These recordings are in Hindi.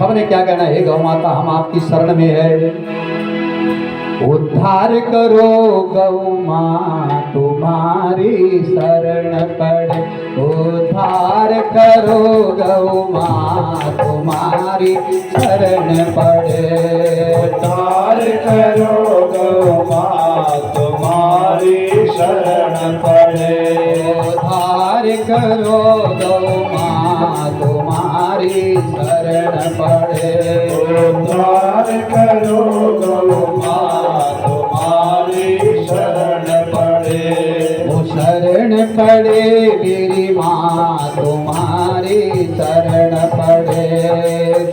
हमने क्या कहना है, गौ माता हम आपकी शरण में है, उद्धार करो गौ माँ तुम्हारी शरण पड़े, उद्धार करो गौ माँ तुम्हारी शरण पड़े, उद्धार करो गौ माँ तुम्हारी शरण पड़े, उद्धार करो गौ माँ तुम्हारी शरण पड़े, उद्धार करो गौ माँ तुम्हारी शरण पड़े, वो शरण पड़े मेरी माँ तुम्हारी शरण पड़े,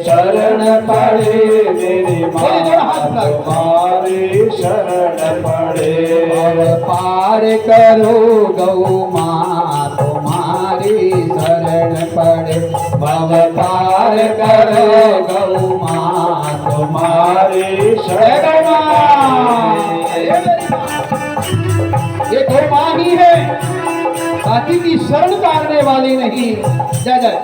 शरण पड़े मेरी माँ तुम्हारी शरण पड़े, अब पार करो गौ माँ तुम्हारी शरण पड़े, भव पार करो गौ माँ तुम्हारी शरण ये गौ माँ ही है, बाकी की शरण तारने वाली नहीं। जय जय।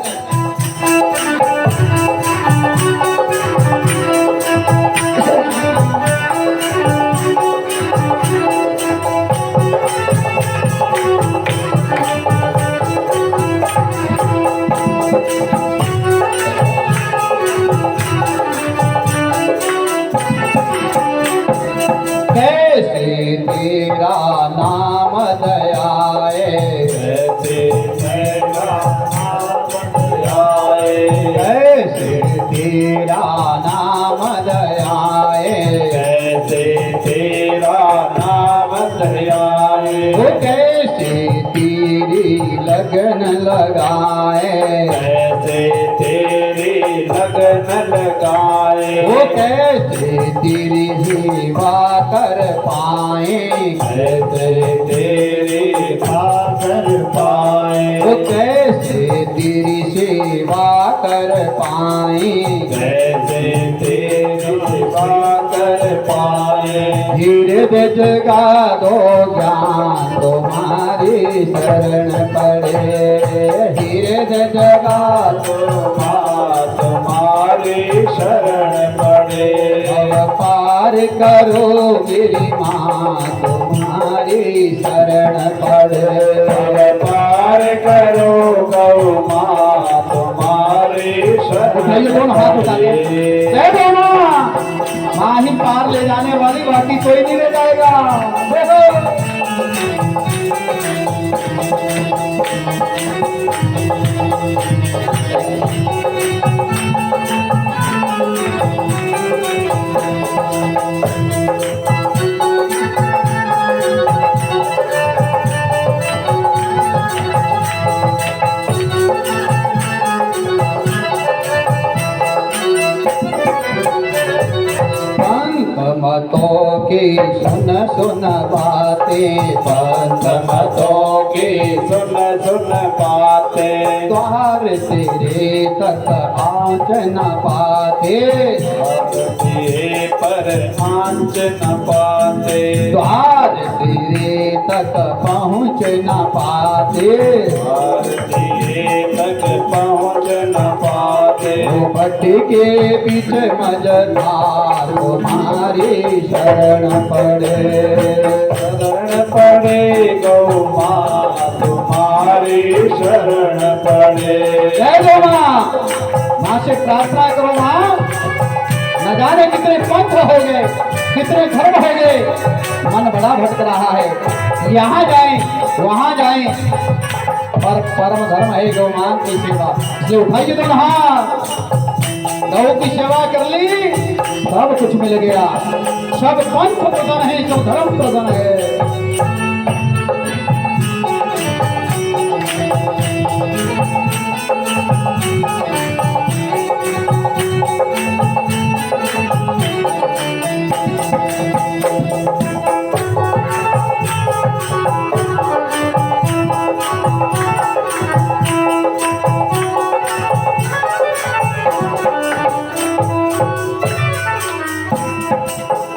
कैसे तेरा नाम दयाए, कैसे तेरा नाम दयाए, कैसे तेरा नाम दयाए, कैसे तेरा नाम दयाए, वो कैसे तेरी लगन लगाए, कैसे तेरी लगन लगाए, वो कैसे तेरी सेवा कर पाए, कैसे तेरी भाकर पाए, वो कैसे तेरी सेवा कर पाए, कैसे तेरी भाकर पाए, हृदय जगा दो ज्ञान तुम्हारी शरण पड़े, हृदय जगा दो माँ तुम्हारी शरण पड़े, अब पार करो मेरी माँ तुम्हारी शरण पड़े, अब पार करो गौ माँ तुम्हारी उठाइए शरण दोनों हाथ उठाइए, पड़े, जय गौ माँ। माँ ही पार ले जाने वाली, बाकी कोई नहीं ले जाएगा। देखो मतों की सुन सुन बातें, पंथ मतों की सुन सुन बातें, द्वार तेरे तक आँच न पाते, तेरे पर आंच न पाते, द्वार तेरे तक पहुँच न पाते, द्वार तेरे तक पहुँच न पाते, भट्ट के बीच मजदार तुम्हारी शरण पड़े, शरण पड़े गौ माँ तुम्हारी शरण पड़े, जय गौ माँ। माँ से प्रार्थना करो माँ, न जाने कितने पंथ हो गए, कितने धर्म हो गए, मन बड़ा भटक रहा है, यहाँ जाएं वहाँ जाएं, पर परम धर्म है गौ माँ की सेवा। इसलिए उठाइए दोनों हाथ, गौ की सेवा कर ली, सब कुछ मिल गया, सब पंथ प्रधान है, सब धर्म प्रधान है।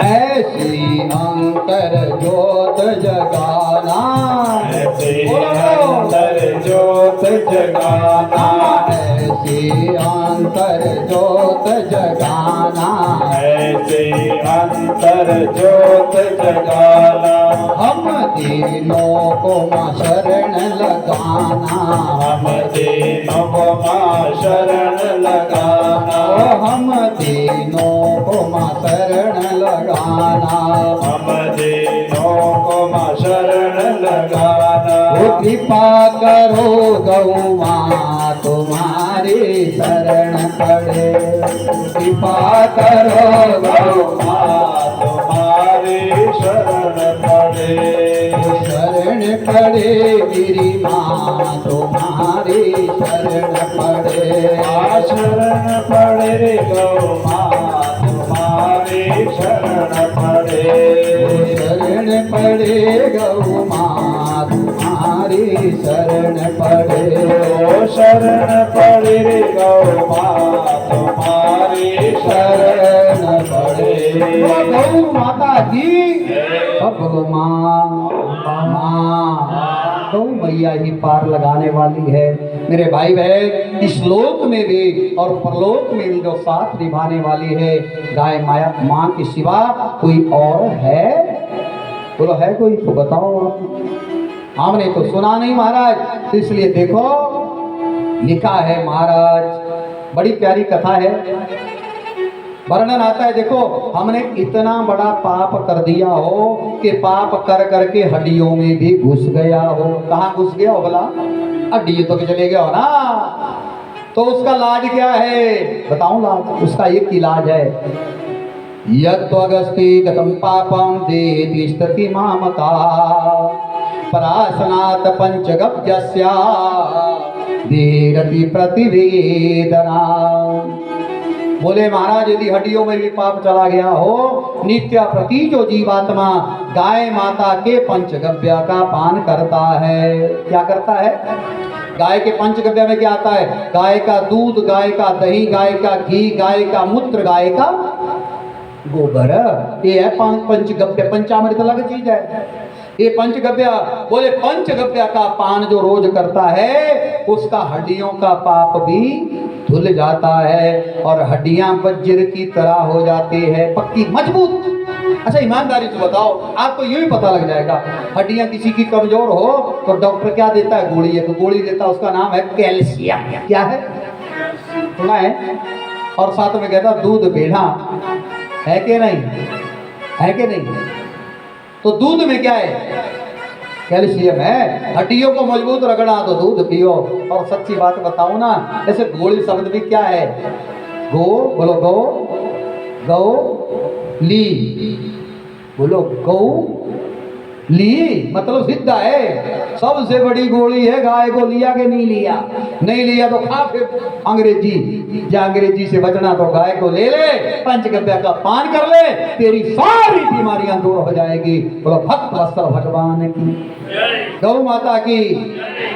ऐसी अंतर ज्योत जगाना, ऐसे अंतर ज्योत जगाना, ऐसी अंतर अंतर ज्योत जगाना, ऐसे अंतर ज्योत जगाना, हम तीनों को माँ शरण लगाना, हम तीनों को माँ शरण लगाना, ओ हम तीनों को माँ शरण लगाना, हम तीनों को माँ शरण लगाना। ओ कृपा करो गौ माँ तुम्हारी शरण पड़े, कृपा करो गौ माँ तुम्हारी शरण पड़े, शरण पड़े मेरी माँ तुम्हारी शरण पड़े, शरण पड़े रे गौ माँ तुम्हारी शरण पड़े, शरण पड़े गौ माँ तुम्हारी शरण पड़े, ओ शरण पड़े रे गौ माँ तुम्हारी शरण पड़े। गौ माता की गौ माँ गौ मैया ही पार लगाने वाली है। मेरे भाई बहन, इस लोक में भी और परलोक में भी जो साथ निभाने वाली है गाय माया माँ के सिवा कोई और है? बोलो है कोई तो बताओ आप। हमने तो सुना नहीं महाराज, तो इसलिए देखो लिखा है महाराज, बड़ी प्यारी कथा है, वर्णन आता है। देखो हमने इतना बड़ा पाप कर दिया हो कि पाप कर करके हड्डियों में भी घुस गया हो। कहाँ घुस गया हो भला? हड्डी तो चले गया हो ना। तो उसका लाज क्या है? बताऊं लाज? उसका एक इलाज है, यद्वगस्ति गतम पापम देति स्तति मामका परासनात् पंचगव्यस्या देरति प्रतिवेदना। बोले महाराज यदि हड्डियों में भी पाप चला गया हो, नित्य प्रति जो जीवात्मा गाय माता के पंचगव्य का पान करता है। क्या करता है? गाय के पंचगव्य में क्या आता है? गाय का दूध, गाय का दही, गाय का घी, गाय का मूत्र, गाय का गोबर, ये है पंचगव्य। पंचामृत अलग चीज है, ये पंचगव्य। बोले पंचगव्य का पान जो रोज करता है उसका हड्डियों का पाप भी धुल जाता है और हड्डियां वज्र की तरह हो जाती है, पक्की मजबूत। अच्छा ईमानदारी से बताओ, आपको यूं ही पता लग जाएगा हड्डियां किसी की कमजोर हो तो डॉक्टर क्या देता है? गोली। एक गोली देता है, उसका नाम है कैल्शियम। क्या है? सुना है? और साथ में कहता दूध बेढ़ा है कि नहीं? है कि नहीं? तो दूध में क्या है? कैल्शियम है। हड्डियों को मजबूत रखना तो दूध पियो। और सच्ची बात बताऊं ना, ऐसे गोली शब्द भी क्या है? गो, बोलो गो, गौ ली, बोलो गौ ली मतलब सिद्ध है। सबसे बड़ी गोली है गाय को लिया के नहीं लिया, नहीं लिया तो खा फिर अंग्रेजी। या अंग्रेजी से बचना तो गाय को ले ले, पंचगव्य का पान कर ले, तेरी सारी बीमारियां दूर हो जाएगी। बोलो भक्त वत्सल भगवान की, गौ माता की।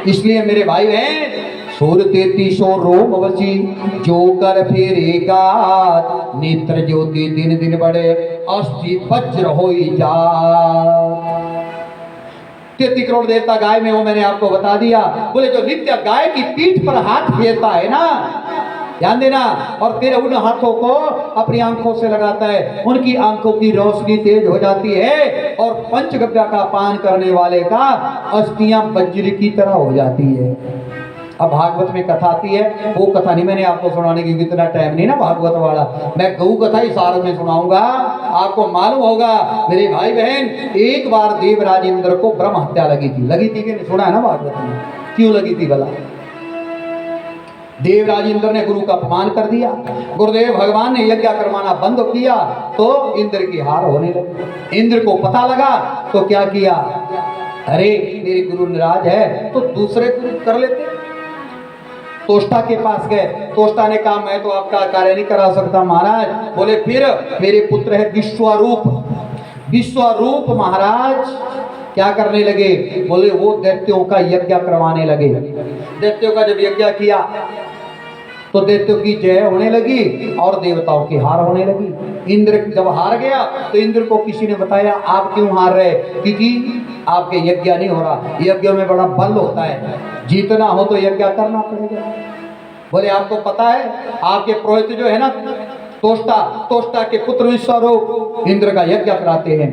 इसलिए मेरे भाई बहन, सूर 33 रोम वची जो कर फेरेगा, नेत्र ज्योति दिन दिन बड़े, अस्थि वज्र होई जा। 33 करोड़ देवता गाय में हो, मैंने आपको बता दिया। बोले जो नित्य गाय की पीठ पर हाथ फेरता है ना, ध्यान देना, और फिर उन हाथों को अपनी आंखों से लगाता है, उनकी आंखों की रोशनी तेज हो जाती है और पंचगव्य का पान करने वाले का अस्थियां वज्र की तरह हो जाती है। अब भागवत में कथा आती है, वो कथा नहीं मैंने आपको सुनाने की, इतना टाइम नहीं ना भागवत वाला। मैं गौ कथा ही सार में सुनाऊंगा, आपको मालूम होगा मेरे भाई बहन। एक बार देवराज इंद्र को ब्रह्म हत्या लगी थी कि नहीं? सुना है ना भागवत में? क्यों लगी थी भला? देवराज इंद्र ने गुरु का अपमान कर दिया, गुरुदेव भगवान ने यज्ञ करवाना बंद किया तो इंद्र की हार होने लगी। इंद्र को पता लगा तो क्या किया? अरे मेरे गुरु नाराज है तो दूसरे गुरु कर लेते। तोष्टा के पास गए, तोष्टा ने कहा मैं तो आपका कार्य नहीं करा सकता महाराज। बोले फिर मेरे पुत्र है विश्वरूप, विश्वरूप महाराज क्या करने लगे? बोले वो दैत्यों का यज्ञ करवाने लगे। दैत्यों का जब यज्ञ किया तो दैत्यों की जय होने लगी और देवताओं की हार होने लगी। इंद्र जब हार गया तो इंद्र को किसी ने बताया आप क्यों हार रहे? क्योंकि आपके यज्ञ नहीं हो रहा। यज्ञ में बड़ा बल होता है, जीतना हो तो यज्ञ करना पड़ेगा। बोले आपको पता है आपके पुरोहित जो है ना तोष्टा के पुत्र विश्वरूप इंद्र का यज्ञ कराते हैं।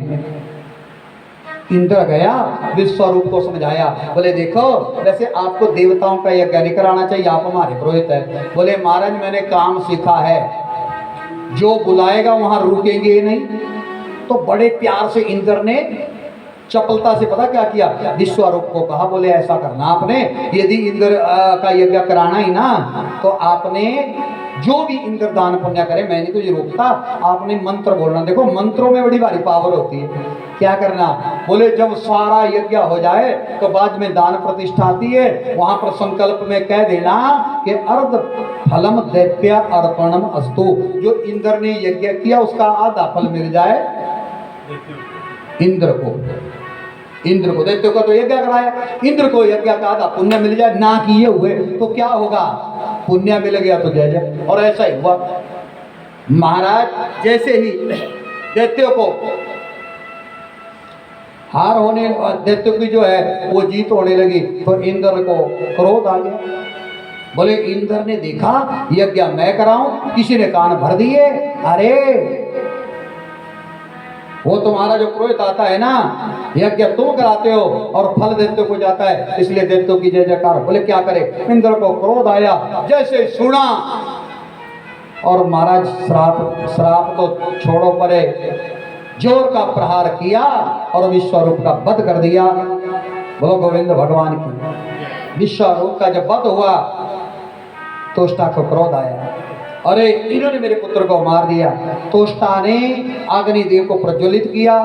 इंद्र गया विश्वरूप को समझाया, बोले देखो वैसे आपको देवताओं का यज्ञ नहीं कराना चाहिए, आप हमारे पुरोहित है। बोले महाराज मैंने काम सीखा है, जो बुलाएगा वहां रुकेंगे नहीं। तो बड़े प्यार से इंद्र ने चपलता से पता क्या किया, विश्वरूप को कहा बोले ऐसा करना आपने, यदि इंद्र का यज्ञ कराना ही ना तो आपने जो भी इंद्र दान पुण्य करे मैं नहीं तुझे रोकता, आपने मंत्र बोलना। देखो मंत्रों में बड़ी भारी पावर होती है। क्या करना, बोले जब सारा यज्ञ हो जाए तो बाद में दान प्रतिष्ठा आती है, वहां पर संकल्प में कह देना कि अर्ध फलम दैत्य अर्पणम अस्तु, जो इंद्र ने यज्ञ किया उसका आधा फल मिल जाए इंद्र को दैत्य को तो यज्ञ कराया, इंद्र को यज्ञ का आधा पुण्य मिल जाए, ना किए हुए तो क्या होगा, पुण्य मिल गया तो जय जय। और ऐसा ही हुआ महाराज, जैसे ही दैत्यों को हार होने, दैत्यों की जो है वो जीत होने लगी तो इंद्र को क्रोध आ गया। बोले इंद्र ने देखा यज्ञ मैं कराऊं, किसी ने कान भर दिए, अरे वो तुम्हारा जो पुरोहित आता है ना यज्ञ तुम कराते हो और फल दैत्यों को जाता है, इसलिए दैत्यों की जय जयकार। बोले क्या करे, इंद्र को क्रोध आया, जैसे सुना और महाराज श्राप तो छोड़ो परे, जोर का प्रहार किया और विश्वरूप का वध कर दिया। बोलो गोविंद भगवान की। विश्वरूप का जब वध हुआ तोष्टा को क्रोध आया, अरे इन्होंने मेरे पुत्र को मार दिया। तोष्टा ने अग्निदेव को प्रज्वलित किया,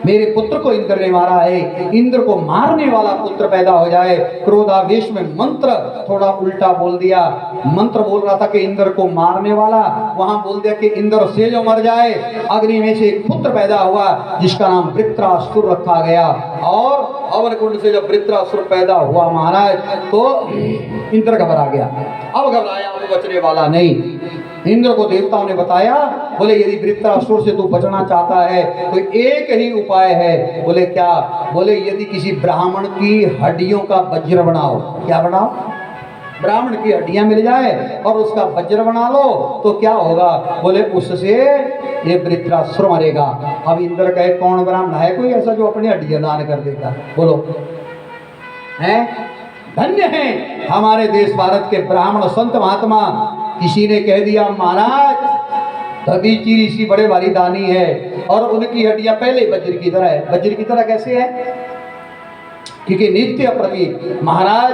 मेरे पुत्र को इंद्र ने मारा है, इंद्र को मारने वाला पुत्र पैदा हो जाए। क्रोधावेश में मंत्र थोड़ा उल्टा बोल दिया, मंत्र बोल रहा था कि इंद्र को मारने वाला, वहां बोल दिया कि इंद्र से जो मर जाए। अग्नि में से एक पुत्र पैदा हुआ जिसका नाम वृत्रासुर रखा गया, और अवन कुंड से जब वृत्रासुर पैदा हुआ महाराज तो इंद्र घबरा गया। अब घबराया, वो बचने वाला नहीं। इंद्र को देवताओं ने बताया, बोले यदि वृत्रासुर से तू बचना चाहता है तो एक ही उपाय है। बोले क्या, बोले यदि किसी ब्राह्मण की हड्डियों का वज्र बनाओ। क्या बनाओ, ब्राह्मण की हड्डियां मिल जाए और उसका वज्र बना लो तो क्या होगा, बोले उससे ये वृत्रासुर मरेगा। अब इंद्र कहे कौन ब्राह्मण है कोई ऐसा जो अपनी हड्डियां दान कर देगा, बोलो हैं? धन्य है हमारे देश भारत के ब्राह्मण संत महात्मा। किसी ने कह दिया महाराज दधीची ऋषि बड़े भारी दानी है और उनकी हड्डियां पहले वज्र की तरह है। वज्र की तरह कैसे है, क्योंकि नित्य प्रति महाराज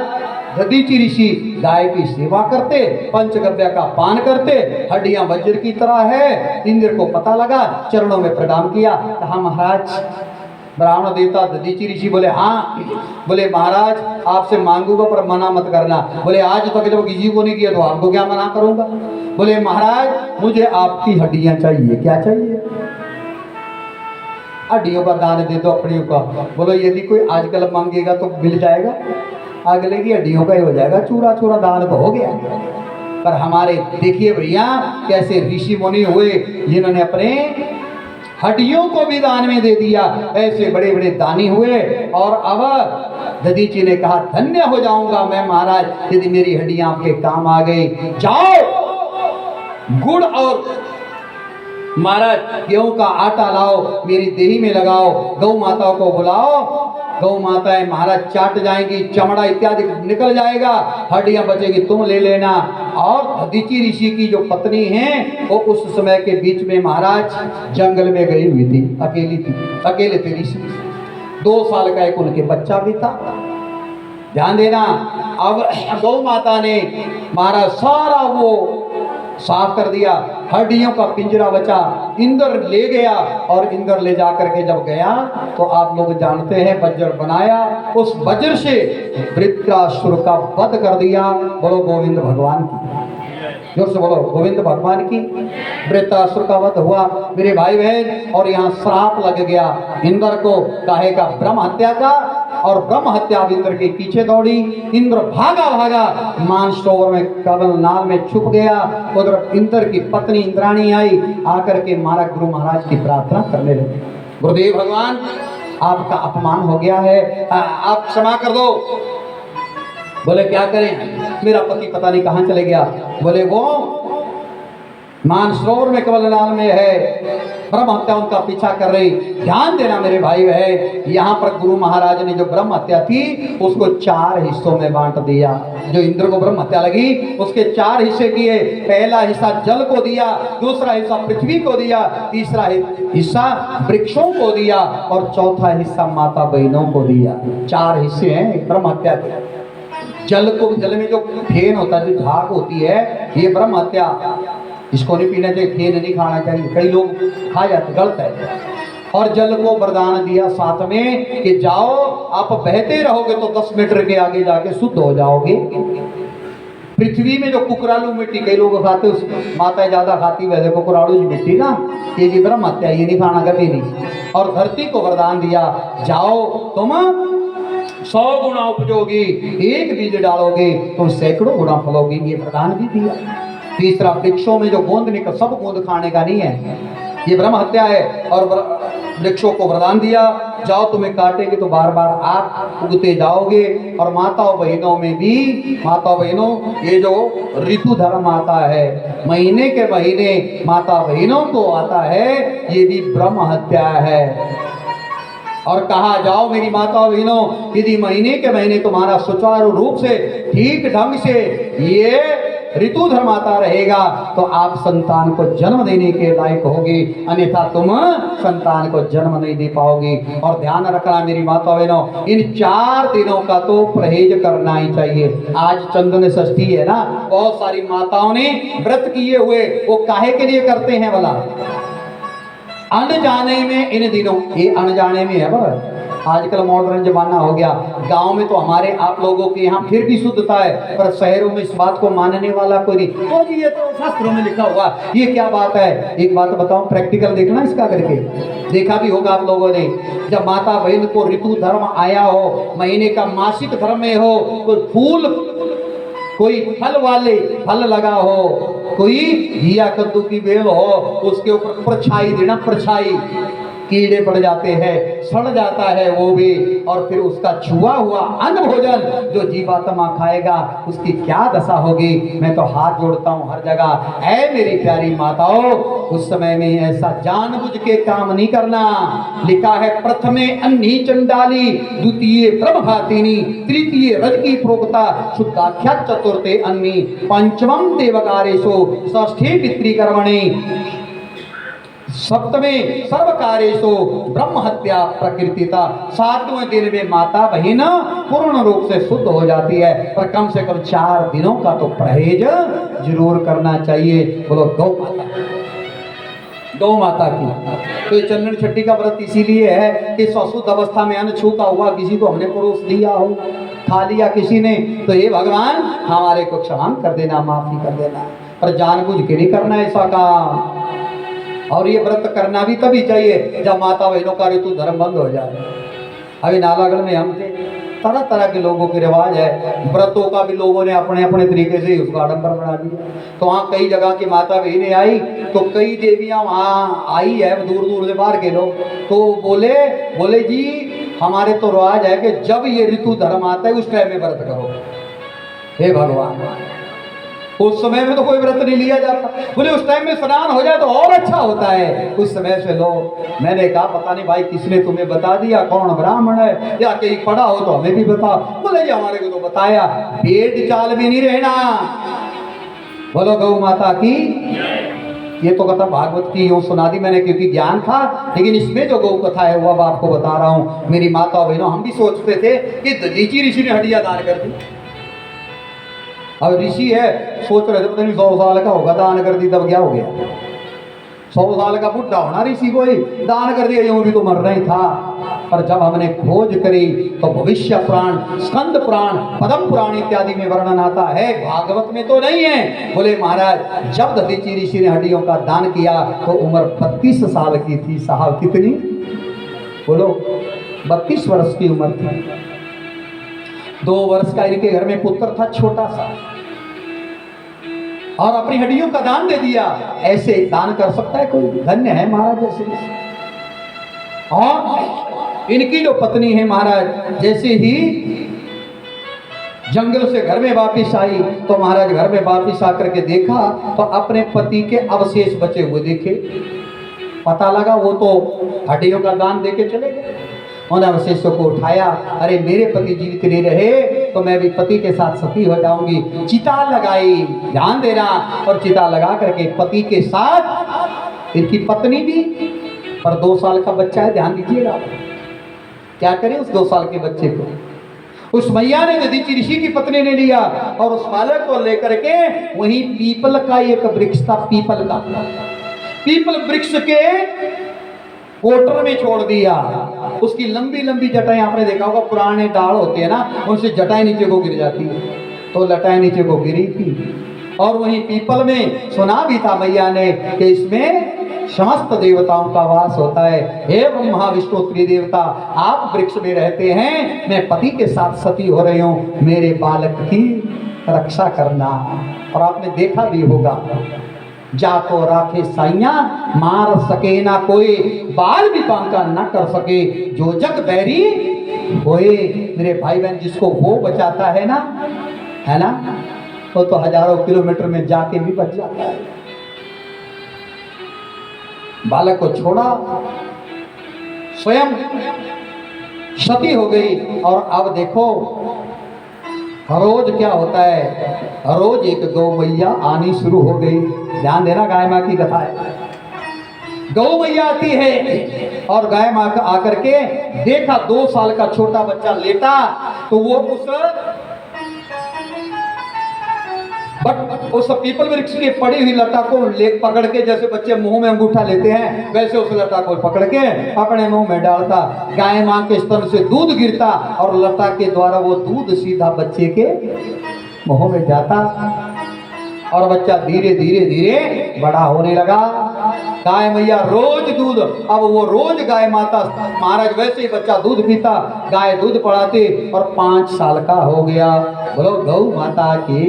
दधीची ऋषि गाय की सेवा करते, पंचगव्य का पान करते, हड्डियां वज्र की तरह है। इंद्र को पता लगा, चरणों में प्रणाम किया, कहा महाराज ब्राह्मण देवता दधीची ऋषि बोले हाँ। बोले महाराज आपसे मांगूंगा पर मना मत करना। बोले आज तक जब किसी को नहीं किया तो आपको क्या मना करूंगा। बोले महाराज मुझे आपकी हड्डियां चाहिए। क्या चाहिए, हड्डियों का दान दे दो अपनियों का। बोलो यदि कोई आजकल मांगेगा तो मिल जाएगा, अगले की हड्डियों का ही हो जाएगा, चूरा चूरा दान तो हो गया। पर हमारे देखिए भैया कैसे ऋषि मुनि हुए जिन्होंने अपने हड्डियों को भी दान में दे दिया, ऐसे बड़े बड़े दानी हुए। और अब दधीची ने कहा धन्य हो जाऊंगा मैं महाराज यदि मेरी हड्डियां आपके काम आ गई। जाओ गुड़ और महाराज गेहूं का आटा लाओ, मेरी देही में लगाओ, गौ माताओं को बुलाओ, गौ माताएं महाराज चाट जाएंगी, चमड़ा इत्यादि निकल जाएगा, हड्डियां बचेगी तुम ले लेना। और दधीची ऋषि की जो पत्नी है वो उस समय के बीच में महाराज जंगल में गई हुई थी, अकेले थे ऋषि। 2 साल का एक उनके बच्चा भी था। ध्यान देना, अब गौ माता ने महाराज सारा वो साफ कर दिया, हड्डियों का पिंजरा बचा। इंद्र ले गया और इंद्र ले जाकर के जब गया तो आप लोग जानते हैं वज्र बनाया, उस वज्र से वृत्रासुर का वध कर दिया। बोलो गोविंद भगवान की, जोर से बोलो गोविंद भगवान की। वृत्रासुर का वध हुआ मेरे भाई बहन, और यहाँ श्राप लग गया इंद्र को, काहे का, ब्रह्म हत्या का। और ब्रह्म हत्या इंद्र के पीछे दौड़ी, इंद्र भागा मानसरोवर में कमल नाल में छुप गया। उधर इंद्र की पत्नी इंद्राणी आई, आकर के मारा गुरु महाराज की प्रार्थना करने लगे, गुरुदेव भगवान आपका अपमान हो गया है, आप क्षमा कर दो। बोले क्या करें, मेरा पति पता नहीं कहाँ चले गया। बोले वो मानसरोवर में कमलनाल में है, ब्रह्म हत्या उनका पीछा कर रही। ध्यान देना मेरे भाई है, यहाँ पर गुरु महाराज ने जो ब्रह्म हत्या थी उसको 4 हिस्सों में बांट दिया। जो इंद्र को ब्रह्म हत्या लगी उसके 4 हिस्से किए। पहला हिस्सा जल को दिया, दूसरा हिस्सा पृथ्वी को दिया, तीसरा हिस्सा वृक्षों को दिया और चौथा हिस्सा माता बहनों को दिया। 4 हिस्से हैं ब्रह्म हत्या के। जल में जो फेन होता है, जो झाग होती है, ये ब्रह्म हत्या। इसको नहीं पीना चाहिए, फेन नहीं खाना चाहिए, कई लोग खा जाते, गलत है। और जल को वरदान दिया साथ में कि जाओ आप बहते रहोगे तो 10 मीटर के आगे जाके शुद्ध हो जाओगे। पृथ्वी में जो कुकरालू मिट्टी कई लोग खाते, उस माता ज्यादा खाती वैसे कुकरालू मिट्टी ना, ये ब्रह्म हत्या, ये नहीं खाना कभी नहीं। और धरती को वरदान दिया, जाओ तुम 100 गुना उपजोगी, एक बीज डालोगे तुम सैकड़ों गुना फलोगी, ये वरदान भी दिया। तीसरा, वृक्षों में जो गोंद निकल, सब गोंद खाने का नहीं है, ये ब्रह्म हत्या है। और वृक्षों को वरदान दिया, जाओ तुम्हें काटेंगे तो बार बार आप उगते जाओगे। और माताओं बहनों में भी, माता बहनों, ये जो ऋतु धर्म आता है, महीने के महीने माता बहनों को आता है, ये भी ब्रह्म हत्या है। और कहा, जाओ मेरी माता बहनों, यदि महीने के महीने तुम्हारा सुचारू रूप से ठीक ढंग से ये ऋतु धर्म आता रहेगा तो आप संतान को जन्म देने के लायक होगी, अन्यथा तुम संतान को जन्म नहीं दे पाओगी। और ध्यान रखना मेरी माता बहनों, इन 4 दिनों का तो परहेज करना ही चाहिए। आज चंदन षष्ठी है ना, बहुत सारी माताओं ने व्रत किए हुए, वो काहे के लिए करते हैं भला? अनजाने में इन दिनों, ये अनजाने में है बस, आजकल मॉडर्न जमाना हो गया। गांव में तो हमारे आप लोगों के यहाँ फिर भी शुद्धता है, पर शहरों में इस बात को मानने वाला कोई नहीं। तो जी ये तो शास्त्रों में लिखा हुआ, ये क्या बात है? एक बात बताऊं, प्रैक्टिकल देखना इसका करके, देखा भी होगा आप लोगों ने। जब माता बहन को ऋतु धर्म आया हो, महीने का मासिक धर्म में हो, तो फूल, कोई फल वाले फल लगा हो, कोई घिया कद्दू की बेल हो, उसके ऊपर परछाई देना, परछाई, कीड़े पड़ जाते हैं, सड़ जाता है वो भी। और फिर उसका छुआ हुआ अन्न भोजन जो जीवात्मा खाएगा, उसकी क्या दशा होगी। मैं तो हाथ जोड़ता हूँ हर जगह, ऐ मेरी प्यारी माताओं, उस समय में ऐसा जानबूझ के काम नहीं करना। लिखा है, प्रथमे अन्नी चंडाली, द्वितीय ब्रह्मघातिनी, तृतीय रजकी प्रोक्ता, शुद्धाख्या चतुर्थे अन्नी, पंचमम देवकारेषु, षष्ठी पितृकर्मणि, सप्तमे सर्वकारेषु ब्रह्म हत्या प्रकृतिता। 7वें दिन में माता बहन पूर्ण रूप से शुद्ध हो जाती है, पर कम से कम 4 दिनों का तो परहेज जरूर करना चाहिए। बोलो गौ माता, गौ माता की। तो ये चंदन छठी का व्रत इसीलिए है कि अशुद्ध अवस्था में अन्न छूता हुआ किसी को हमने परोस दिया हो, खा लिया किसी ने, तो ये भगवान हमारे को क्षमा कर देना, माफी कर देना, पर जानबूझ के नहीं करना ऐसा काम। और ये व्रत करना भी तभी चाहिए जब माता बहनों का ऋतु धर्म बंद हो जाए। अभी नालागढ़ में हम थे, तरह तरह के लोगों के रिवाज है, व्रतों का भी लोगों ने अपने अपने तरीके से उसका आडंबर बना दिया। तो वहाँ कई जगह की माता बहनें आई, तो कई देवियाँ वहाँ आई है, दूर दूर से बाहर के लोग, तो बोले जी हमारे तो रिवाज है कि जब ये ऋतु धर्म आता है उस टाइम में व्रत करो। हे भगवान, उस समय में तो कोई व्रत नहीं लिया जाता। बोले उस टाइम में स्नान हो जाए तो और अच्छा होता है, उस समय से लो। मैंने कहा पता नहीं भाई किसने तुम्हें बता दिया, कौन ब्राह्मण है या कहीं पढ़ा हो तो हमें भी बताओ। बोले जी हमारे को तो बताया, भेड़ चाल में नहीं रहना। बोलो गौ माता की। ये तो कथा भागवत की यूं सुना दी मैंने क्योंकि ज्ञान था, लेकिन इसमें जो गौ कथा है वो अब आपको बता रहा हूँ। मेरी माता बहनों, हम भी सोचते थे कि दधीची ऋषि ने हड्डियां दान कर दी। अब ऋषि है, सोच रहे थे पता नहीं 100 साल का होगा, दान कर दी, तब क्या हो गया? 100 साल का बुढ़ा होना ऋषि को ही दान कर दिया, यूं भी तो मरना ही था। पर जब हमने खोज करी तो भविष्य पुराण, स्कंद पुराण, पद्म पुराण इत्यादि में वर्णन आता है, भागवत में तो नहीं है। बोले महाराज जब दधीची ऋषि ने हड्डियों का दान किया तो उम्र 32 साल की थी। साहब कितनी? बोलो 32 वर्ष की उम्र थी। 2 वर्ष का इनके घर में पुत्र था छोटा सा, और अपनी हड्डियों का दान दे दिया। ऐसे दान कर सकता है कोई? धन्य है महाराज जैसे। और इनकी जो पत्नी है महाराज, जैसे ही जंगल से घर में वापिस आई तो महाराज घर में वापिस आकर के देखा तो अपने पति के अवशेष बचे हुए देखे। पता लगा वो तो हड्डियों का दान देके चले गए। उन अवशेषों को उठाया, अरे मेरे पति जीवित नहीं रहे तो मैं भी पति के साथ सती हो जाऊंगी। चिता लगाई, ध्यान देना, और चिता लगा करके पति के साथ इनकी पत्नी भी, पर 2 साल का बच्चा है, ध्यान दीजिएगा। क्या करें उस 2 साल के बच्चे को? उस मैया ने दधीचि ऋषि की पत्नी ने लिया और उस बालक को लेकर के वहीं पीपल का एक वृक्ष था, पीपल वृक्ष के कोटर में छोड़ दिया। उसकी लंबी लंबी जटाएं, आपने देखा होगा पुराने डाल होते हैं ना, उनसे जटाएं नीचे को गिर जाती है, तो लटाएं नीचे को गिरी थी। और वहीं पीपल में सुना भी था मैया ने कि इसमें समस्त देवताओं का वास होता है। हे ब्रह्मा विष्णु त्रिदेवता, आप वृक्ष में रहते हैं, मैं पति के साथ सती हो रही हूँ, मेरे बालक की रक्षा करना। और आपने देखा भी होगा, जाको राखे साइया मार सके ना कोई, बाल भी बांका न कर सके जो जग बैरी होए। मेरे भाई बहन, जिसको वो बचाता है ना, वो तो हजारों किलोमीटर में जाके भी बच जाता है। बालक को छोड़ा, स्वयं सती हो गई। और अब देखो रोज क्या होता है, रोज एक गौ मैया आनी शुरू हो गई। ध्यान देना, गाय माँ की कथा है। गौ मैया आती है और गाय माँ का आकर के देखा 2 साल का छोटा बच्चा लेटा, तो वो उस पीपल वृक्ष की पड़ी हुई लता को ले पकड़ के, जैसे बच्चे मुंह में अंगूठा लेते हैं, वैसे उस लता को पकड़ के अपने मुंह में डालता। गाय मां के स्तन से दूध गिरता और लता के द्वारा वो दूध सीधा बच्चे के मुंह में जाता और बच्चा धीरे धीरे धीरे बड़ा होने लगा। गाय मैया रोज दूध, अब वो रोज गाय माता महाराज वैसे ही बच्चा दूध पीता, गाय दूध पड़ाते और 5 साल का हो गया। बोलो गौ माता की।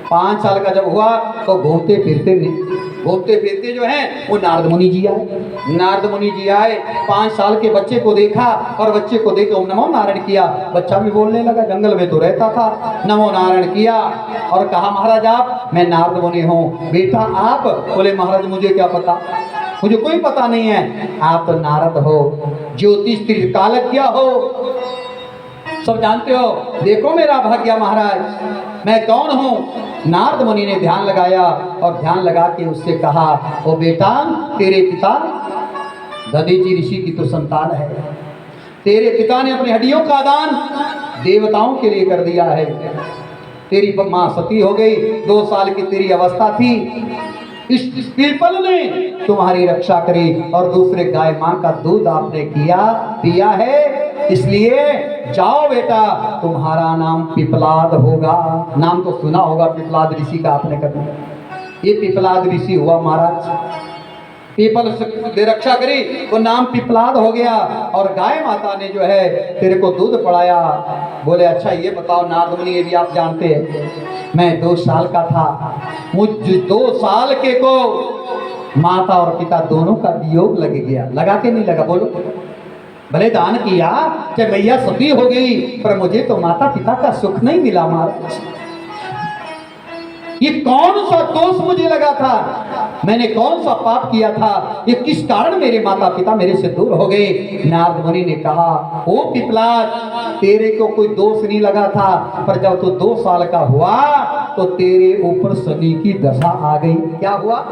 5 साल का जब हुआ तो घूमते फिरते जो है वो नारद मुनि जी आए। 5 साल के बच्चे को देखा और बच्चे को देख ओम नमो नारायण किया। बच्चा भी बोलने लगा, जंगल में तो रहता था। नमो नारायण किया और कहा महाराज आप, मैं नारद मुनि हूँ। बेटा आप? बोले महाराज मुझे क्या पता, मुझे कोई पता नहीं है। आप तो नारद हो, ज्योतिष त्रिकालज्ञ हो, सब जानते हो। देखो मेरा भाग्य महाराज, मैं कौन हूँ? नारद मुनि ने ध्यान लगाया और ध्यान लगा के उससे कहा, ओ बेटा, तेरे पिता दधीचि ऋषि की तो संतान है। तेरे पिता ने अपनी हड्डियों का दान देवताओं के लिए कर दिया है। तेरी माँ सती हो गई, 2 साल की तेरी अवस्था थी। इस पीपल ने तुम्हारी रक्षा करी और दूसरे गाय माँ का दूध आपने पिया है। इसलिए जाओ बेटा, तुम्हारा नाम पिपलाद होगा। नाम तो सुना होगा पिपलाद ऋषि का आपने कभी। ये पिपलाद ऋषि हुआ महाराज, पीपल से रक्षा करी तो नाम पिपलाद हो गया। और गाय माता ने जो है तेरे को दूध पड़ाया। बोले अच्छा ये बताओ नारद मुनि, ये भी आप जानते हैं, मैं 2 साल का था, मुझ 2 साल के को माता और पिता दोनों का वियोग लग गया। लगा के नहीं लगा? बोलो। भले दान किया कि मैया सती हो गई, पर मुझे तो माता पिता का सुख नहीं मिला महाराज। ये कौन सा दोष मुझे लगा था, मैंने कौन सा पाप किया था, ये किस कारण मेरे माता पिता मेरे से दूर हो गए? नारद मुनि ने कहा, ओ पिपलाद, तेरे को कोई दोष नहीं लगा था, पर जब तू 2 साल का हुआ तो तेरे ऊपर शनि की दशा आ गई। क्या हुआ?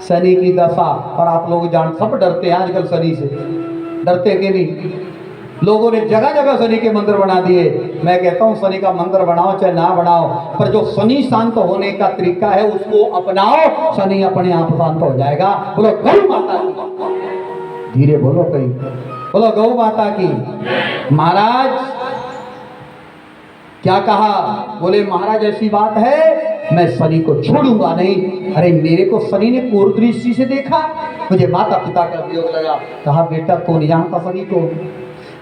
शनि की दशा। और आप लोग सब डरते हैं आजकल शनि से, डरते कि नहीं? लोगों ने जगह जगह शनि के मंदिर बना दिए। मैं कहता हूँ शनि का मंदिर बनाओ चाहे ना बनाओ, पर जो शनि शांत होने का तरीका है उसको अपनाओ, शनि अपने आप शांत हो जाएगा। बोलो गौ माता की। धीरे बोलो, कहीं बोलो गौ माता की। महाराज क्या कहा? बोले महाराज ऐसी बात है, मैं शनि को छोड़ूंगा नहीं। अरे मेरे को शनि ने पूर्व दृष्टि से देखा, मुझे माता पिता का वियोग लगा। कहा बेटा तू नहीं जानता शनि को,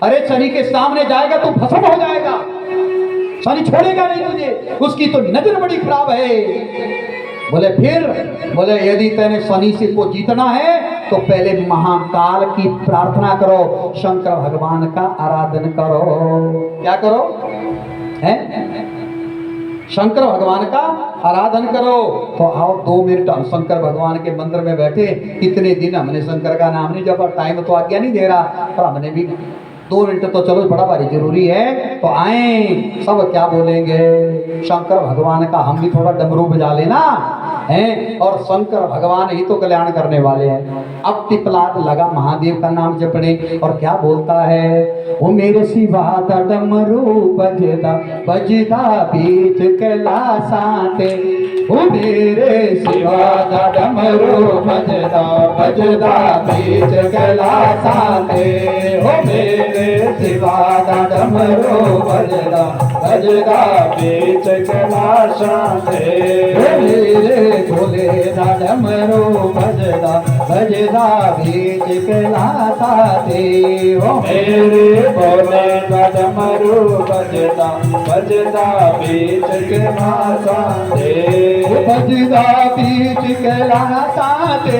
अरे शनि के सामने जाएगा तो भस्म हो जाएगा, शनि छोड़ेगा नहीं तुझे, उसकी तो नजर बड़ी खराब है। बोले फिर? बोले यदि तेने शनि से को जीतना है तो पहले महाकाल की प्रार्थना करो, शंकर भगवान का आराधन करो। क्या करो? है? शंकर भगवान का आराधन करो। तो आओ 2 मिनट हम शंकर भगवान के मंदिर में बैठे। इतने दिन हमने शंकर का नाम नहीं जपा, टाइम तो आज्ञा नहीं दे रहा, पर हमने भी 2 मिनट तो चलो बड़ा भारी जरूरी है। तो आए, सब क्या बोलेंगे, शंकर भगवान का हम भी थोड़ा डमरू बजा लेना हैं। और शंकर भगवान ही तो कल्याण करने वाले हैं। अब टिपलाट लगा महादेव का नाम जपने, और क्या बोलता है, वो मेरे सिवा दा डमरू बजदा बजदा बीच कैलासाते, वो मेरे सिवा दा डमरू बजदा बजदा बीच कैलासाते, वो मेरे सिवा दा डमरू बजदा बजदा बीच कैलासाते, मेरे भोले दा डमरू बजदा बजदा बीच कैलासाते, ओ मेरे भोले दा डमरू बजदा बजदा बीच कैलासाते, बजदा बीच कैलासाते,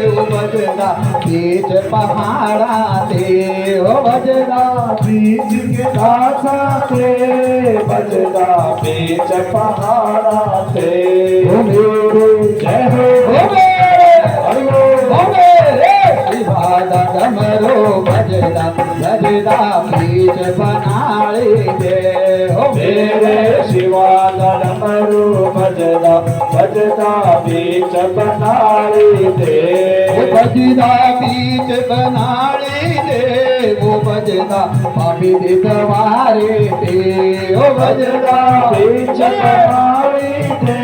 ओ बजदा बीच पहाड़ाते, ओ बजदा बीच कैलासाते, बजदा बीच पहाड़ाते, ओ मेरे जय हो शिवा दा डमरू बजदा बजदा बीच बनाले दे, हो मेरे शिवा दा डमरू बजदा बजदा बीच बनाले दे, बजदा बीच बनाले दे, वो बजदा पापी दे दवारे दे, ओ बजदा बीच बनाले दे,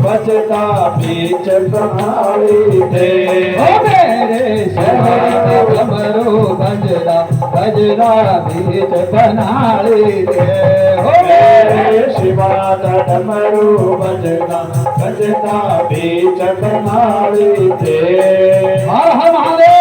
बजदा बीच बनाले दे, ओ मेरे शहर डमरू बजदा बजदा बीच बनाले दे, ओ मेरे शिवा दा डमरू बजदा बजदा बीच बनाले दे। हर हर महादेव।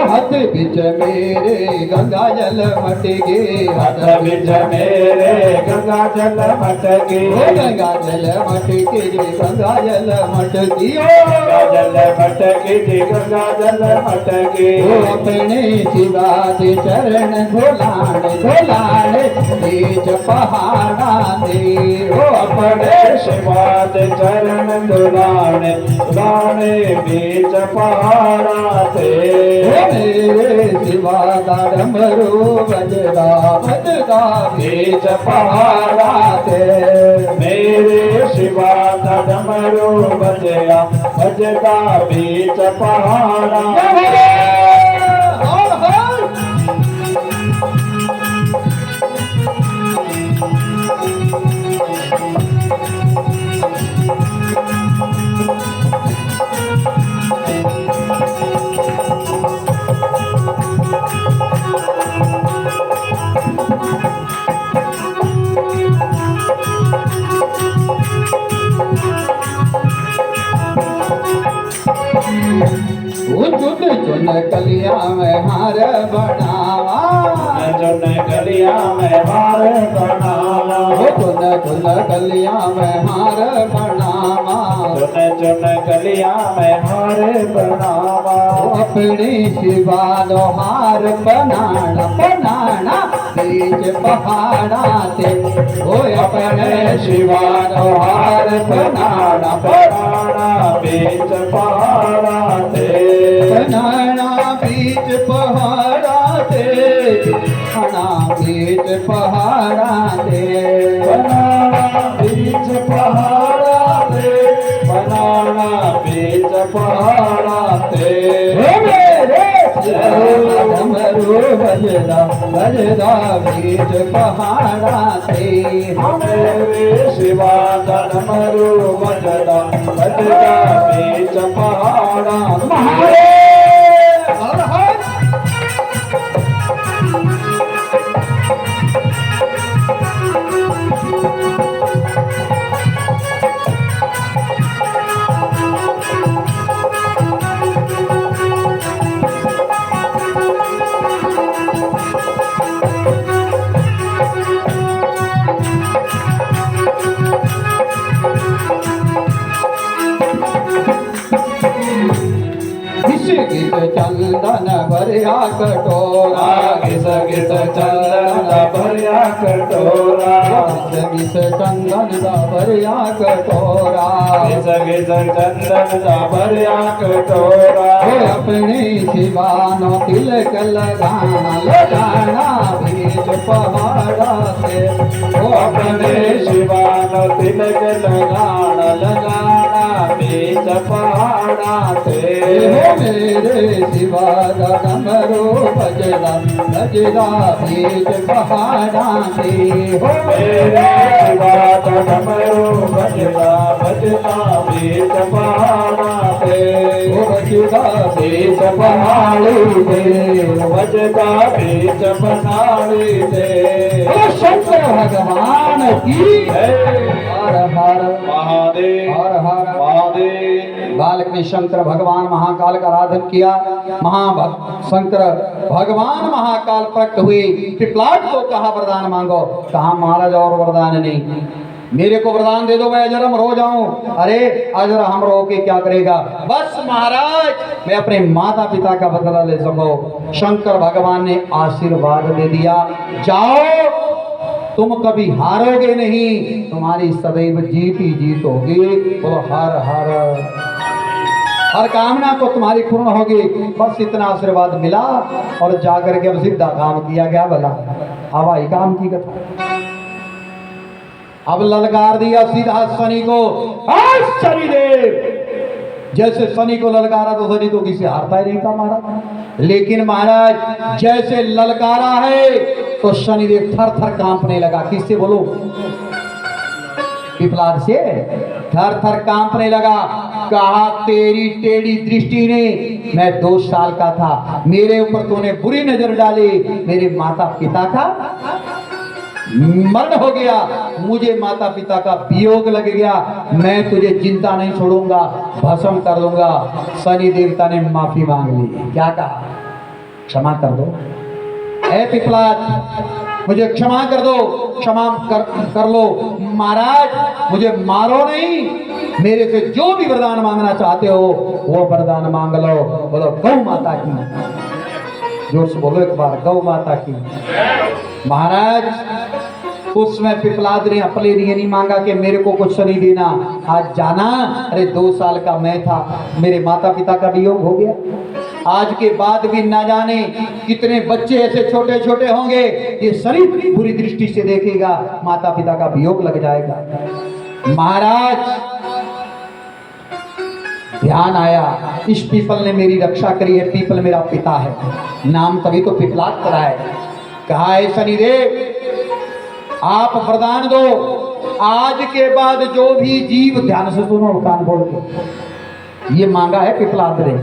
हाथ बिच मेरे गंगा जल मटके, हाथ बिच मेरे गंगा जल मटके, गंगा जल मटके जी गंगा जल मटकी, गंगा जल मटके जी गंगा जल मटके, ओ अपने शिवा दे चरण धोलाण धोलाण बीच पहाड़ा दे, ओ अपने शिवा दे चरण धोलाण धोलाण बीच पहाड़ा दे, मेरे शिवा दा डमरू बजदा बजदा बीच पहाड़ाते, मेरे शिवा दा डमरू बजदा बजदा बीच पहाड़ाते। चुन कलिया में हार बनावा, चुन कलिया में हार बनावा, चुन कलिया में हार बनावा, चुन कलिया में हार बनावा, अपनी शिवा दो हार बनाना बनाना बीच पहाड़ा से, ओ अपने शिवा दो हार बनाना बनाना बीच पहाड़ा से, बनाना बीच पहाड़ा से, बनाना बीच पहाड़ा से, बनाना बीच पहाड़ा से, बनाना बीच पहाड़ा से, मेरे डमरू बजदा बजदा बीच पहाड़ा से, मेरे शिवा दा डमरू बजदा बजदा बीच पहाड़ा से। चंदन भरिया कटोरा घिस घिस चंदन भरिया कटोरा घिस चंदन भरिया कटोरा घिस घिस चंदन भरिया कटोरा अपने शिवानो तिलक लगाना बीच पहाड़ा से अपने शिवानो तिलक लगाना बीच पहाड़ा से मेरे शिवा डमरू बजरा बीच पहाड़ा से मेरे शिवा डमरू बजरा बीच पहाड़ा से बजरा बीच पहाड़ी से बजता बीच पहाड़ी से शंकर भगवान की हर हर महादेव हर हर महादेव। बालक ने शंकर भगवान महाकाल का आराधन किया। शंकर भगवान महाकाल प्रकट हुए। पिपलाट को कहा वरदान मांगो। कहा महाराज और वरदान नहीं, मेरे को वरदान दे दो, मैं अजरम रो जाऊं। अरे अजर हम रो के क्या करेगा, बस महाराज मैं अपने माता पिता का बदला ले सको। शंकर भगवान ने आशीर्वाद दे दिया, जाओ तुम कभी हारोगे नहीं, तुम्हारी सदैव जीत ही जीत होगी। बोलो हर हर हर कामना तो तुम्हारी पूर्ण होगी। बस इतना आशीर्वाद मिला और जाकर के अब सीधा काम किया गया। भला हवाई काम की कथा। अब ललकार दिया सीधा शनि को, शनिदेव। जैसे शनि को ललकारा तो शनि तो किसी हारता ही नहीं था महाराज, लेकिन महाराज जैसे ललकारा है तो शनिदेव थर थर कांपने लगा। किससे बोलो, पिपलाद से थर थर कांपने लगा। कहा तेरी टेढ़ी दृष्टि ने, मैं 2 साल का था, मेरे ऊपर तूने बुरी नजर डाली, मेरे माता पिता का मरण हो गया, मुझे माता पिता का वियोग लग गया, मैं तुझे जिंदा नहीं छोड़ूंगा, भस्म कर दूंगा। शनि देवता ने माफी मांग ली। क्या कहा, क्षमा कर दो ऐ पिपलाद, मुझे क्षमा कर दो, क्षमा कर लो महाराज, मुझे मारो नहीं, मेरे से जो भी वरदान मांगना चाहते हो वो वरदान मांग लो। बोलो गौ माता की, जोर से बोलो एक बार, गौ माता की। महाराज उसमें पिपलाद ने अपने लिए नहीं मांगा कि मेरे को कुछ नहीं देना, आज जाना। अरे 2 साल का मैं था, मेरे माता पिता का वियोग हो गया, आज के बाद भी ना जाने कितने बच्चे ऐसे छोटे छोटे होंगे, ये शरीर बुरी दृष्टि से देखेगा, माता पिता का वियोग लग जाएगा। महाराज ध्यान आया, इस पीपल ने मेरी रक्षा करी है, पीपल मेरा पिता है, नाम तभी तो पिपलाद पड़ा है। कहा है शनिदेव आप वरदान दो, आज के बाद जो भी जीव, ध्यान से सुनो कान खोल के, ये मांगा है पिपलाद ने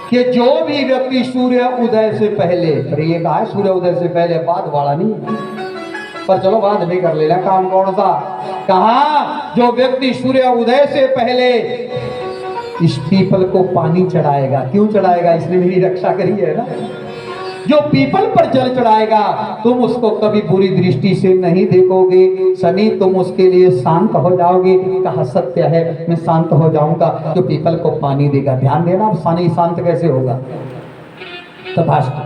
कि जो भी व्यक्ति सूर्य उदय से पहले, पर ये कहा है सूर्य उदय से पहले, बाद वाला नहीं, पर चलो बाद में कर लेना काम कौन सा। कहा जो व्यक्ति सूर्य उदय से पहले इस पीपल को पानी चढ़ाएगा, क्यों चढ़ाएगा, इसने मेरी रक्षा करी है ना, जो पीपल पर जल चढ़ाएगा तुम उसको कभी बुरी दृष्टि से नहीं देखोगे, शनि तुम उसके लिए शांत हो जाओगे। कहा सत्य है, मैं शांत हो जाऊंगा, जो पीपल को पानी देगा। ध्यान देना, शनि शांत कैसे होगा, तथास्तु।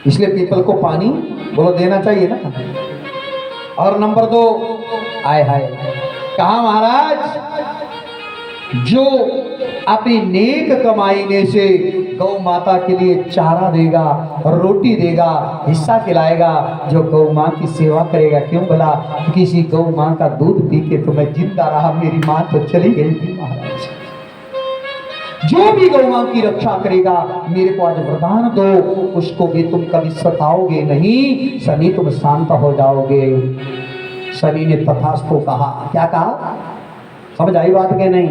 इसलिए पीपल को पानी बोलो देना चाहिए ना। और नंबर 2, आय हाय, कहा महाराज जो अपनी नेक कमाईने से गौ माता के लिए चारा देगा, रोटी देगा, हिस्सा खिलाएगा, जो गौ माँ की सेवा करेगा। क्यों भला, किसी गौ माँ का दूध पी के तो मैं जिंदा रहा, मेरी माँ तो चली गई थी महाराज। जो भी गौ माँ की रक्षा करेगा, मेरे को आज वरदान दो, उसको भी तुम कभी सताओगे नहीं, शनि तुम शांत हो जाओगे। शनि ने तथास्तु कहा। क्या कहा, समझ आई बात के नहीं।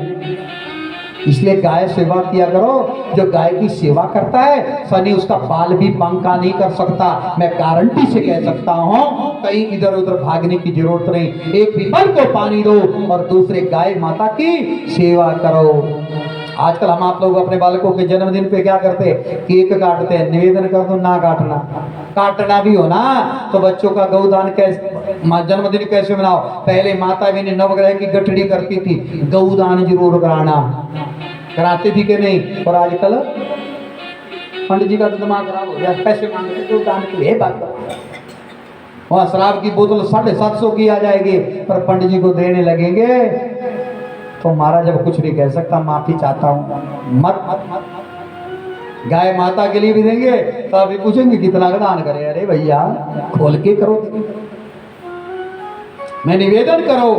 इसलिए गाय सेवा किया करो, जो गाय की सेवा करता है शनि उसका बाल भी बांका नहीं कर सकता। मैं गारंटी से कह सकता हूँ, कहीं इधर उधर भागने की जरूरत नहीं। एक पीपल को पानी दो और दूसरे गाय माता की सेवा करो। आजकल हम आप लोग अपने बालकों के जन्मदिन पे क्या करते, केक काटते हैं, निवेदन कर दो ना काटना, काटना भी हो ना तो बच्चों का गौदान कैसे, जन्मदिन कैसे मनाओ। पहले माता भी ने नवग्रह की गठड़ी करती थी, गौदान जरूर कराना। कराते भी के नहीं। और आजकल पंडित जी का तो दिमाग खराब हो गया, पैसे मांगते तो दान के लिए बात करते। वहाँ शराब की बोतल 750 की आ जाएगी, पर पंडित जी को देने लगेंगे तो महाराज जब कुछ नहीं कह सकता, माफी चाहता हूँ, मत मत मत गाय माता के लिए भी देंगे तो अभी पूछेंगे कितना का दान करें। अरे भैया खोल के करो। मैं निवेदन करो,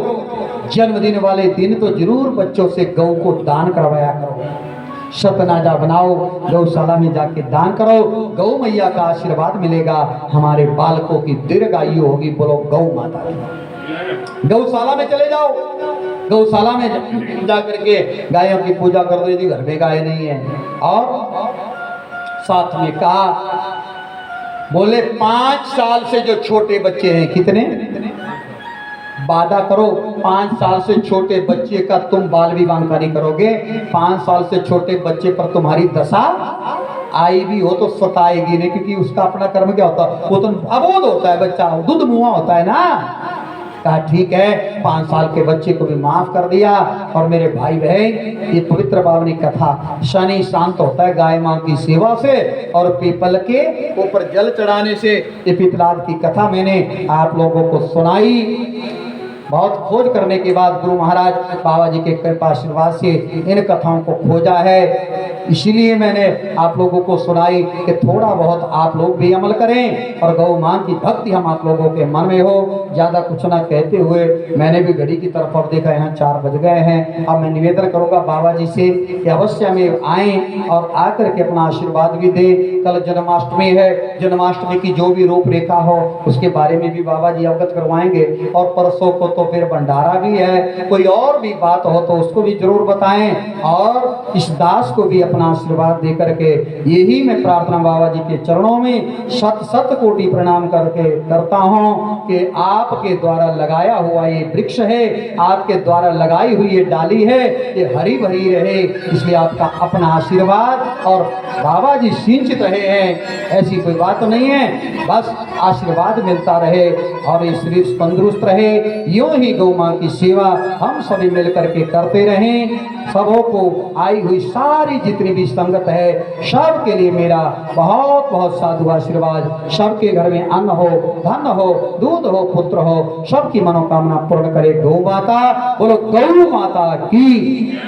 जन्मदिन वाले दिन तो जरूर बच्चों से गौ को दान करवाया करो, सतनाजा बनाओ, गौशाला में जाके दान करो, गौ मैया का आशीर्वाद मिलेगा, हमारे बालकों की दीर्घायु होगी। बोलो गौ माता की। गौशाला में चले जाओ, गौशाला में जा करके गायों की पूजा कर दो यदि घर में गाय नहीं है। और साथ में कहा, बोले 5 साल से जो छोटे बच्चे हैं, कितने वादा करो 5 साल से छोटे बच्चे का तुम बाल विवाह नहीं करोगे, 5 साल से छोटे बच्चे पर तुम्हारी दशा आई भी हो तो सताएगी नहीं, क्योंकि उसका अपना कर्म क्या होता है, वो तो अबोध होता है, बच्चा दूध मुआ होता है ना। कहा ठीक है, 5 साल के बच्चे को भी माफ कर दिया। और मेरे भाई बहन, ये पवित्र पावनी कथा, शनि शांत होता है गाय माँ की सेवा से और पीपल के ऊपर जल चढ़ाने से। ये पिपलाद की कथा मैंने आप लोगों को सुनाई। बहुत खोज करने के बाद गुरु महाराज बाबा जी के कृपा आशीर्वाद से इन कथाओं को खोजा है, इसलिए मैंने आप लोगों को सुनाई कि थोड़ा बहुत आप लोग भी अमल करें और गौ मां की भक्ति हम आप लोगों के मन में हो। ज़्यादा कुछ ना कहते हुए मैंने भी घड़ी की तरफ अब देखा, यहाँ 4 बज गए हैं। अब मैं निवेदन करूँगा बाबा जी से कि अवश्य में आएँ और आकर के अपना आशीर्वाद भी दें। कल जन्माष्टमी है, जन्माष्टमी की जो भी रूपरेखा हो उसके बारे में भी बाबा जी अवगत करवाएंगे। और परसों को तो फिर भंडारा भी है, कोई और भी बात हो तो उसको भी जरूर बताएं। और इस दास को भी अपना आशीर्वाद दे करके यही मैं प्रार्थना बाबा जी के चरणों में शत शत कोटि प्रणाम करके करता हूं कि आपके द्वारा लगाया हुआ ये वृक्ष है, आपके द्वारा लगाई हुई ये डाली है, ये हरी भरी रहे, इसलिए आपका अपना आशीर्वाद। और बाबा जी सिंचित रहे हैं ऐसी कोई बात नहीं है, बस आशीर्वाद मिलता रहे और ये शरीर तंदुरुस्त रहे। यूं ही गौ मां की सेवा हम सभी मिल करके करते रहें। सबों को आई हुई सारी जितनी भी संगत है सब के लिए मेरा बहुत बहुत साधु आशीर्वाद। सबके घर में अन्न हो, धन हो, दूध हो, पुत्र हो, सबकी मनोकामना पूर्ण करे गौ माता। बोलो गौ माता की।